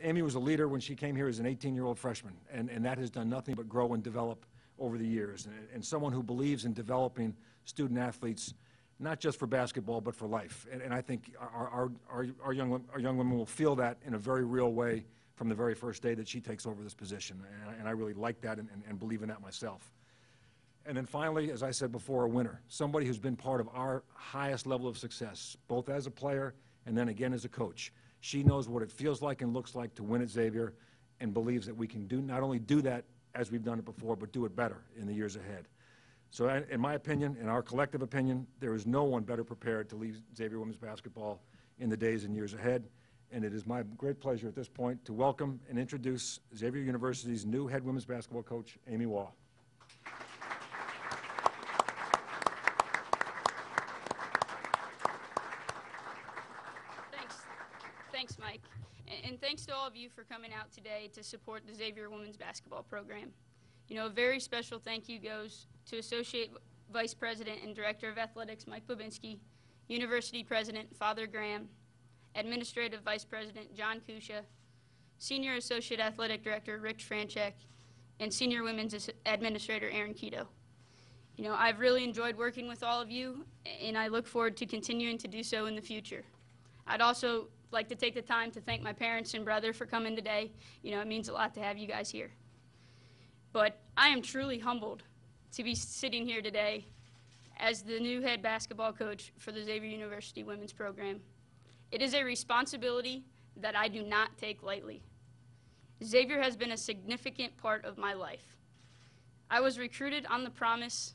Amy was a leader when she came here as an 18-year-old freshman, and that has done nothing but grow and develop over the years. And someone who believes in developing student athletes, not just for basketball, but for life. And I think our young women will feel that in a very real way from the very first day that she takes over this position. And I really like that and believe in that myself. And then finally, as I said before, a winner, somebody who's been part of our highest level of success, both as a player and then again as a coach. She knows what it feels like and looks like to win at Xavier and believes that we can not only do that as we've done it before, but do it better in the years ahead. So in my opinion, in our collective opinion, there is no one better prepared to lead Xavier women's basketball in the days and years ahead. And it is my great pleasure at this point to welcome and introduce Xavier University's new head women's basketball coach, Amy Waugh. Thanks, Mike. And thanks to all of you for coming out today to support the Xavier women's basketball program. You know, a very special thank you goes to Associate Vice President and Director of Athletics, Mike Babinski, University President, Father Graham, Administrative Vice President, John Kusha, Senior Associate Athletic Director, Rick Franchek, and Senior Women's Administrator, Aaron Keto. You know, I've really enjoyed working with all of you, and I look forward to continuing to do so in the future. I'd also like to take the time to thank my parents and brother for coming today. You know, it means a lot to have you guys here. But I am truly humbled to be sitting here today as the new head basketball coach for the Xavier University women's program. It is a responsibility that I do not take lightly. Xavier has been a significant part of my life. I was recruited on the promise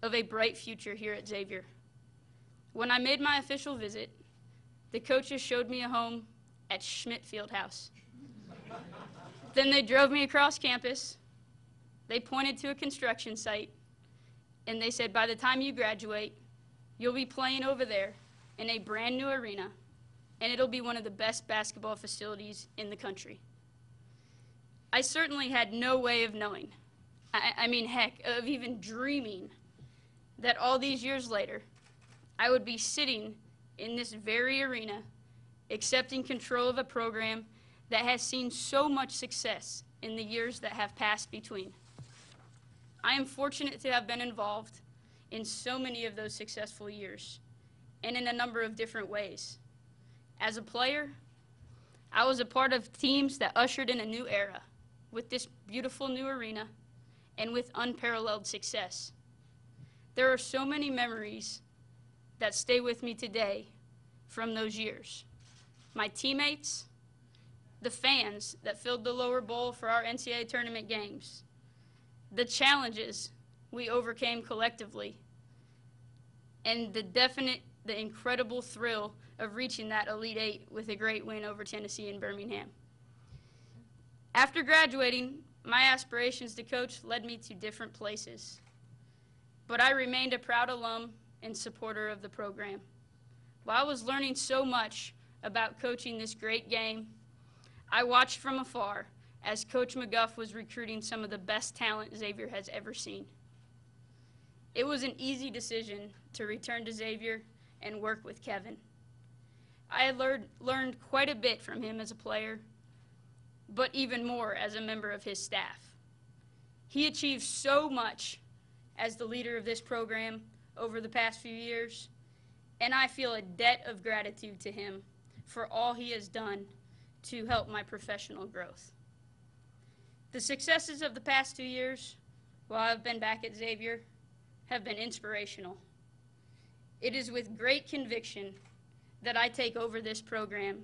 of a bright future here at Xavier. When I made my official visit, the coaches showed me a home at Schmidt Fieldhouse. Then they drove me across campus. They pointed to a construction site, and they said, by the time you graduate, you'll be playing over there in a brand new arena, and it'll be one of the best basketball facilities in the country. I certainly had no way of knowing, I mean, heck, of even dreaming that all these years later, I would be sitting in this very arena, accepting control of a program that has seen so much success in the years that have passed between. I am fortunate to have been involved in so many of those successful years, and in a number of different ways. As a player, I was a part of teams that ushered in a new era with this beautiful new arena and with unparalleled success. There are so many memories that stay with me today from those years. My teammates, the fans that filled the lower bowl for our NCAA tournament games, the challenges we overcame collectively, and the incredible thrill of reaching that Elite Eight with a great win over Tennessee in Birmingham. After graduating, my aspirations to coach led me to different places, but I remained a proud alum and supporter of the program. While I was learning so much about coaching this great game, I watched from afar as Coach McGuff was recruiting some of the best talent Xavier has ever seen. It was an easy decision to return to Xavier and work with Kevin. I had learned quite a bit from him as a player, but even more as a member of his staff. He achieved so much as the leader of this program over the past few years, and I feel a debt of gratitude to him for all he has done to help my professional growth. The successes of the past 2 years, while I've been back at Xavier, have been inspirational. It is with great conviction that I take over this program,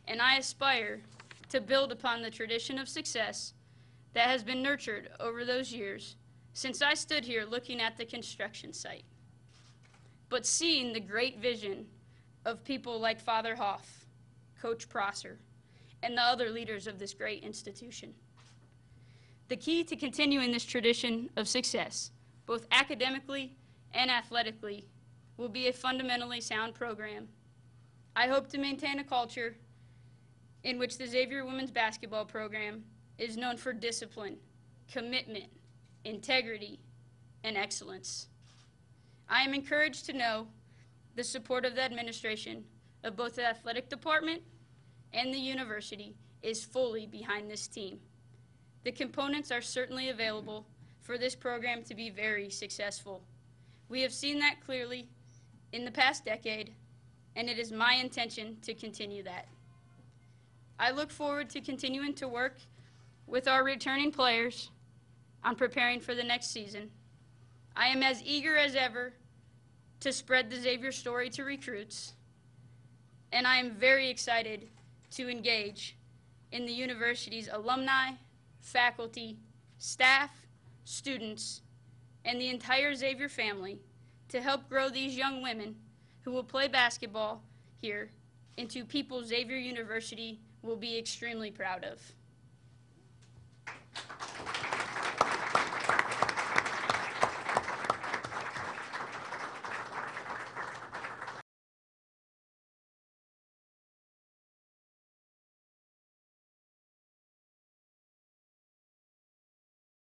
and I aspire to build upon the tradition of success that has been nurtured over those years since I stood here looking at the construction site, but seeing the great vision of people like Father Hoff, Coach Prosser, and the other leaders of this great institution. The key to continuing this tradition of success, both academically and athletically, will be a fundamentally sound program. I hope to maintain a culture in which the Xavier women's basketball program is known for discipline, commitment, integrity, and excellence. I am encouraged to know the support of the administration of both the athletic department and the university is fully behind this team. The components are certainly available for this program to be very successful. We have seen that clearly in the past decade, and it is my intention to continue that. I look forward to continuing to work with our returning players on preparing for the next season. I am as eager as ever to spread the Xavier story to recruits, and I am very excited to engage in the university's alumni, faculty, staff, students, and the entire Xavier family to help grow these young women who will play basketball here into people Xavier University will be extremely proud of.